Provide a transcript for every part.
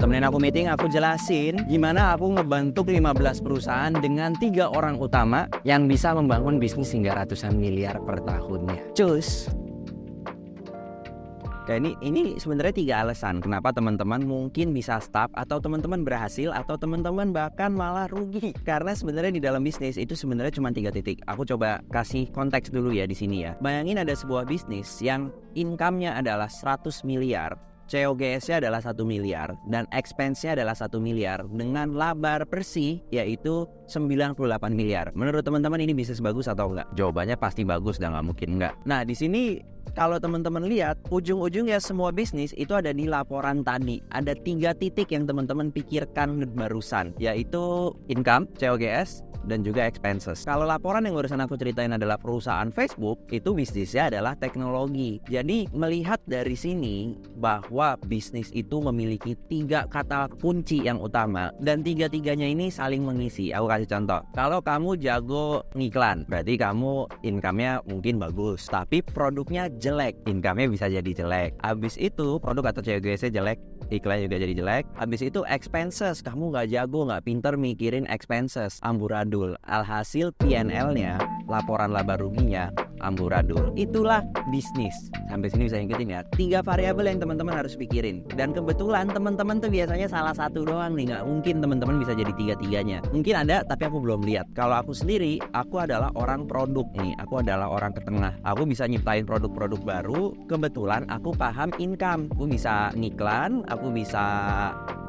Temenin aku meeting, aku jelasin gimana aku ngebentuk 15 perusahaan dengan 3 orang utama yang bisa membangun bisnis hingga ratusan miliar per tahunnya. Cus. Dan ini sebenarnya 3 alasan kenapa teman-teman mungkin bisa stop, atau teman-teman berhasil, atau teman-teman bahkan malah rugi. Karena sebenarnya di dalam bisnis itu sebenarnya cuma 3 titik. Aku coba kasih konteks dulu ya di sini ya. Bayangin ada sebuah bisnis yang income-nya adalah 100 miliar. COGS-nya adalah 1 miliar dan expense-nya adalah 1 miliar dengan laba bersih yaitu 98 miliar. Menurut teman-teman ini bisnis bagus atau enggak? Jawabannya pasti bagus dan nggak mungkin enggak. Nah di sini kalau teman-teman lihat ujung-ujungnya semua bisnis itu ada di laporan tadi. Ada 3 titik yang teman-teman pikirkan barusan, yaitu income, COGS, dan juga expenses. Kalau laporan yang barusan aku ceritain adalah perusahaan Facebook, itu bisnisnya adalah teknologi. Jadi melihat dari sini bahwa bisnis itu memiliki 3 kata kunci yang utama dan 3-tiganya ini saling mengisi. Aku kasih contoh. Kalau kamu jago ngiklan, berarti kamu income-nya mungkin bagus, tapi produknya jelek, income-nya bisa jadi jelek. Habis itu produk atau COGS-nya jelek, iklan juga jadi jelek. Habis itu expenses, kamu nggak jago, nggak pinter mikirin expenses, amburadul. Alhasil P&L-nya, laporan laba ruginya, amburadul. Itulah bisnis. Sampai sini bisa ngikutin ya. 3 variabel yang teman-teman harus pikirin. Dan kebetulan teman-teman tuh biasanya salah satu doang nih. Nggak mungkin teman-teman bisa jadi 3-tiganya. Mungkin ada, tapi aku belum lihat. Kalau aku sendiri, aku adalah orang produk nih. Aku adalah orang ke tengah. Aku bisa nyiptain produk-produk baru. Kebetulan aku paham income. Aku bisa ngiklan, aku bisa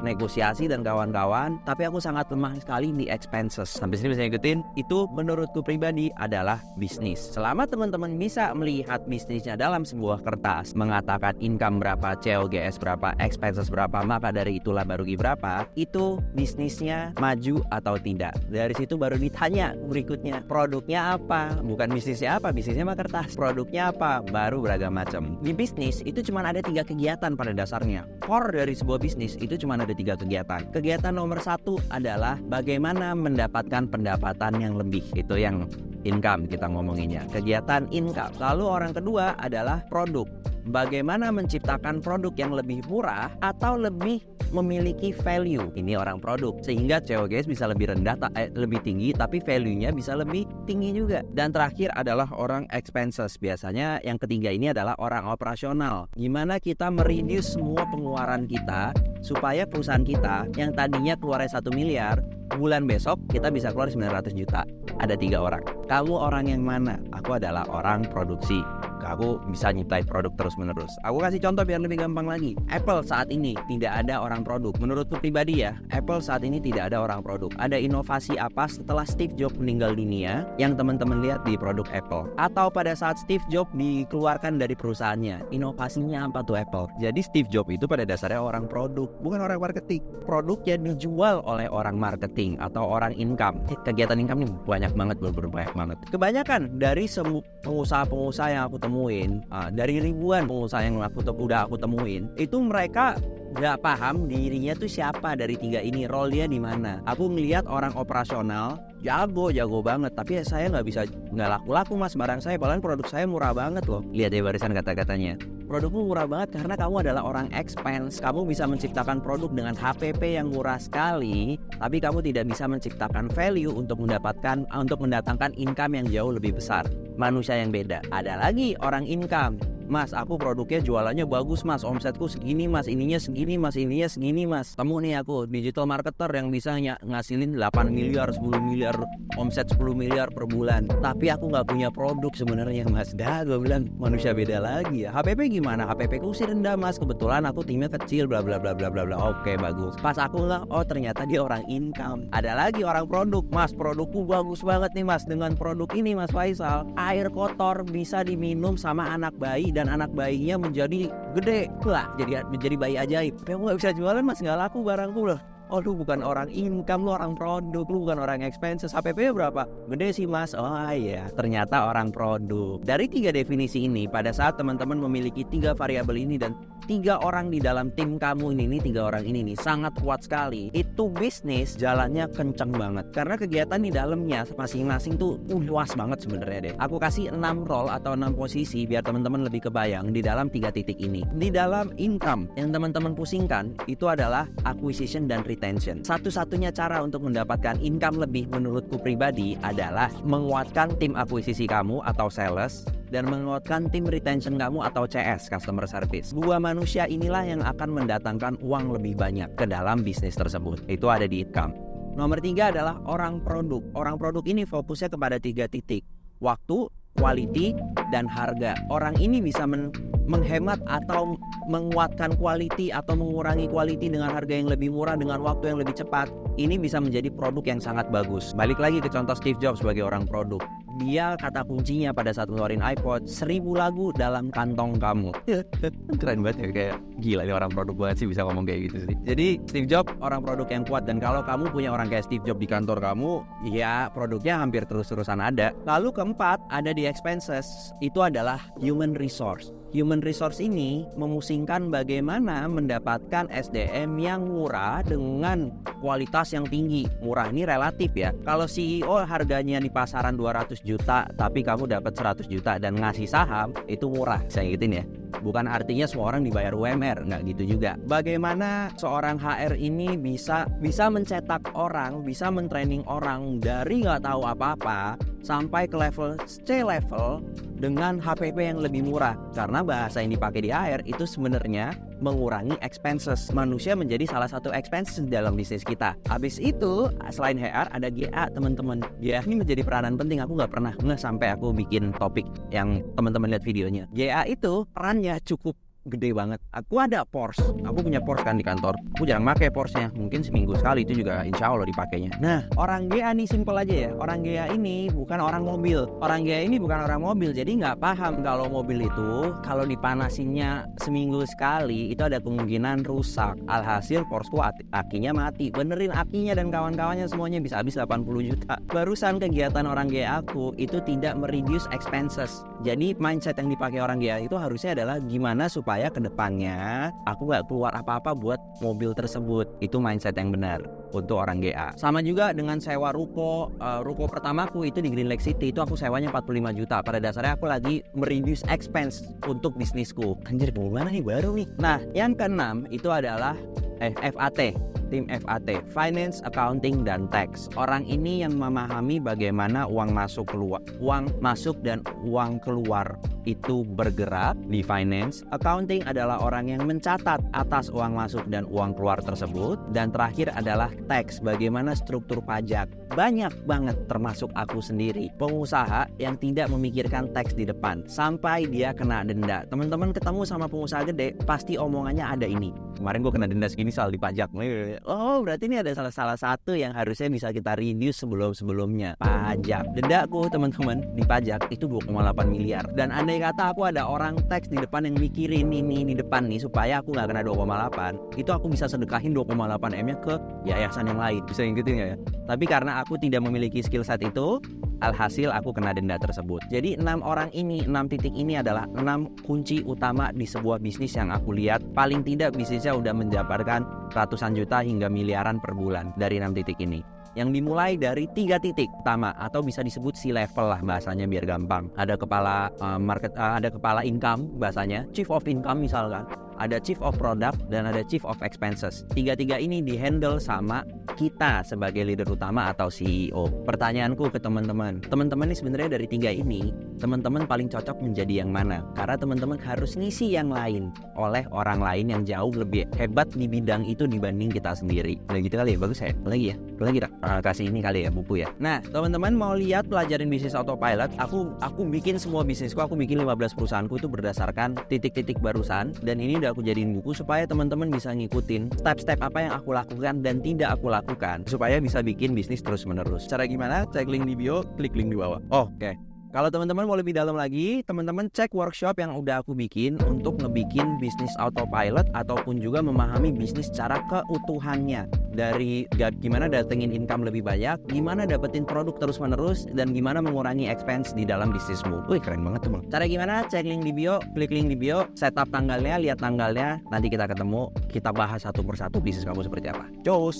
negosiasi dan kawan-kawan, tapi aku sangat lemah sekali di expenses. Sampai sini bisa ngikutin? Itu menurutku pribadi adalah bisnis. Selama teman-teman bisa melihat bisnisnya dalam sebuah kertas, mengatakan income berapa, COGS berapa, expenses berapa, maka dari itulah baru rugi berapa, itu bisnisnya maju atau tidak. Dari situ baru ditanya berikutnya, produknya apa? Bukan bisnisnya apa, bisnisnya mah kertas. Produknya apa? Baru beragam macam. Di bisnis itu cuma ada 3 kegiatan pada dasarnya. Core dari sebuah bisnis itu cuma ada 3 kegiatan. Kegiatan nomor 1 adalah bagaimana mendapatkan pendapatan yang lebih. Itu yang income kita ngomonginnya. Kegiatan income. Lalu orang kedua adalah produk. Bagaimana menciptakan produk yang lebih murah atau lebih memiliki value. Ini orang produk. Sehingga COGS bisa lebih rendah, lebih tinggi, tapi value-nya bisa lebih tinggi juga. Dan terakhir adalah orang expenses. Biasanya yang ketiga ini adalah orang operasional. Gimana kita mereduce semua pengeluaran kita supaya perusahaan kita yang tadinya keluarnya 1 miliar, bulan besok kita bisa keluar 900 juta. Ada 3 orang. Kamu orang yang mana? Aku adalah orang produksi. Aku bisa nyiptain produk terus-menerus. Aku kasih contoh biar lebih gampang lagi. Apple saat ini tidak ada orang produk. Menurutku pribadi ya, Apple saat ini tidak ada orang produk. Ada inovasi apa setelah Steve Jobs meninggal dunia yang teman-teman lihat di produk Apple? Atau pada saat Steve Jobs dikeluarkan dari perusahaannya, inovasinya apa tuh Apple? Jadi Steve Jobs itu pada dasarnya orang produk, bukan orang marketing. Produknya dijual oleh orang marketing atau orang income. Kegiatan income ini banyak banget, banyak banget. Kebanyakan dari pengusaha-pengusaha yang aku temuin, dari ribuan pengusaha yang udah aku temuin, itu mereka nggak paham dirinya tuh siapa dari 3 ini, role dia di mana. Aku ngelihat orang operasional jago banget, tapi saya nggak laku mas barang saya, padahal produk saya murah banget loh. Lihat ya barisan kata-katanya, produkmu murah banget karena kamu adalah orang expense. Kamu bisa menciptakan produk dengan HPP yang murah sekali, tapi kamu tidak bisa menciptakan value untuk mendatangkan income yang jauh lebih besar. Manusia yang beda. Ada lagi orang income. Mas, aku produknya jualannya bagus mas, omsetku segini mas, ininya segini mas, ininya segini mas. Temu nih aku digital marketer yang bisa ngasilin 8 miliar, 10 miliar, omset 10 miliar per bulan, tapi aku gak punya produk sebenarnya mas. Dah, gue bilang manusia beda lagi ya. HPP gimana? HPP ku sih rendah mas, kebetulan aku timnya kecil, bla bla bla bla bla bla. Oke, bagus. Pas aku nggak, oh ternyata dia orang income. Ada lagi orang produk. Mas, produkku bagus banget nih mas, dengan produk ini mas Faisal, air kotor bisa diminum sama anak bayi dan anak bayinya menjadi gede. Wah, menjadi bayi ajaib. Tapi aku gak bisa jualan mas, gak laku barangku loh. Oh lu bukan orang income, lu orang produk, lu bukan orang expenses. HPP berapa? Gede sih mas. Oh iya, ternyata orang produk. Dari 3 definisi ini, pada saat teman-teman memiliki 3 variabel ini dan 3 orang di dalam tim kamu ini nih, 3 orang ini nih sangat kuat sekali, itu bisnis jalannya kenceng banget. Karena kegiatan di dalamnya masing-masing tuh luas banget sebenarnya deh. Aku kasih 6 role atau 6 posisi biar teman-teman lebih kebayang di dalam 3 titik ini. Di dalam income yang teman-teman pusingkan itu adalah acquisition dan retention. Satu-satunya cara untuk mendapatkan income lebih menurutku pribadi adalah menguatkan tim akuisisi kamu atau sales dan menguatkan tim retention kamu atau CS, customer service. 2 manusia inilah yang akan mendatangkan uang lebih banyak ke dalam bisnis tersebut. Itu ada di income. Nomor 3 adalah orang produk. Orang produk ini fokusnya kepada 3 titik. Waktu, quality, dan harga. Orang ini bisa menghemat atau menguatkan quality atau mengurangi quality dengan harga yang lebih murah dengan waktu yang lebih cepat. Ini bisa menjadi produk yang sangat bagus. Balik lagi ke contoh Steve Jobs sebagai orang produk. Dia kata kuncinya pada saat ngeluarin iPod, 1000 lagu dalam kantong kamu. Keren banget ya, kayak gila nih orang produk banget sih bisa ngomong kayak gitu sih. Jadi Steve Jobs orang produk yang kuat, dan kalau kamu punya orang kayak Steve Jobs di kantor kamu, ya produknya hampir terus-terusan ada. Lalu keempat ada di expenses, itu adalah human resource. Human resource ini memusingkan bagaimana mendapatkan SDM yang murah dengan kualitas yang tinggi. Murah ini relatif ya. Kalau CEO harganya di pasaran 200 juta tapi kamu dapat 100 juta dan ngasih saham, itu murah. Saya ingetin ya. Bukan artinya semua orang dibayar UMR, nggak gitu juga. Bagaimana seorang HR ini bisa mencetak orang, bisa mentraining orang dari nggak tahu apa-apa sampai ke level C-level dengan HPP yang lebih murah. Karena bahasa yang dipakai di HR itu sebenarnya mengurangi expenses. Manusia menjadi salah satu expenses dalam bisnis kita. Habis itu selain HR ada GA, teman-teman. GA ini menjadi peranan penting. Aku nggak pernah sampai aku bikin topik yang teman-teman lihat videonya. GA itu perannya cukup gede banget. Aku ada Porsche, aku punya Porsche kan di kantor. Aku jarang pakai Porsche-nya, mungkin seminggu sekali, itu juga insya Allah dipakainya. Nah, orang GA nih simple aja ya. Orang GA ini bukan orang mobil. Orang GA ini bukan orang mobil, jadi nggak paham kalau mobil itu kalau dipanasinnya seminggu sekali itu ada kemungkinan rusak. Alhasil Porsche-ku akinya mati. Benerin akinya dan kawan-kawannya semuanya bisa habis 80 juta. Barusan kegiatan orang GA aku itu tidak mereduce expenses. Jadi mindset yang dipakai orang GA itu harusnya adalah gimana supaya ke depannya aku gak keluar apa-apa buat mobil tersebut. Itu mindset yang benar untuk orang GA. Sama juga dengan sewa ruko. Ruko pertamaku itu di Green Lake City, itu aku sewanya 45 juta. Pada dasarnya aku lagi mereduce expense untuk bisnisku. Anjir, gimana nih baru nih. Nah, yang keenam itu adalah FAT. Tim FAT, Finance, Accounting, dan Tax. Orang ini yang memahami bagaimana uang masuk dan uang keluar itu bergerak di finance. Accounting adalah orang yang mencatat atas uang masuk dan uang keluar tersebut. Dan terakhir adalah tax, bagaimana struktur pajak. Banyak banget termasuk aku sendiri, pengusaha yang tidak memikirkan tax di depan sampai dia kena denda. Teman-teman ketemu sama pengusaha gede pasti omongannya ada ini, kemarin gue kena denda segini soal dipajak. Oh, berarti ini ada salah satu yang harusnya bisa kita reduce sebelumnya. Pajak. Dendaku teman-teman di pajak itu 2,8 miliar. Dan andai kata aku ada orang tax di depan yang mikirin ini di depan nih supaya aku nggak kena 2,8, itu aku bisa sedekahin 2,8 M-nya ke yayasan yang lain. Bisa ngikutin nggak ya? Tapi karena aku tidak memiliki skill set itu, alhasil aku kena denda tersebut. Jadi 6 orang ini, 6 titik ini adalah 6 kunci utama di sebuah bisnis yang aku lihat paling tidak bisnisnya udah menjabarkan ratusan juta hingga miliaran per bulan dari 6 titik ini. Yang dimulai dari 3 titik utama atau bisa disebut C-level lah bahasanya biar gampang. Ada kepala ada kepala income bahasanya, chief of income misalkan. Ada chief of product dan ada chief of expenses. 3 ini dihandle sama kita sebagai leader utama atau CEO. Pertanyaanku ke teman-teman ini sebenarnya dari 3 ini, teman-teman paling cocok menjadi yang mana? Karena teman-teman harus ngisi yang lain oleh orang lain yang jauh lebih hebat di bidang itu dibanding kita sendiri. Udah gitu kali ya, bagus ya? Lagi tak? Kasih ini kali ya, buku ya. Nah, teman-teman mau lihat pelajarin bisnis autopilot, aku bikin semua bisnisku, aku bikin 15 perusahaanku itu berdasarkan titik-titik barusan, dan ini udah aku jadiin buku supaya teman-teman bisa ngikutin step-step apa yang aku lakukan dan tidak aku lakukan supaya bisa bikin bisnis terus-menerus. Cara gimana? Cek link di bio, klik link di bawah. Oke. Kalau teman-teman mau lebih dalam lagi, teman-teman cek workshop yang udah aku bikin untuk ngebikin bisnis autopilot ataupun juga memahami bisnis secara keutuhannya. Dari gimana datengin income lebih banyak, gimana dapetin produk terus-menerus, dan gimana mengurangi expense di dalam bisnismu. Wih, keren banget teman. Cara gimana? Cek link di bio, klik link di bio, setup tanggalnya, lihat tanggalnya, nanti kita ketemu, kita bahas satu persatu bisnis kamu seperti apa. Cus!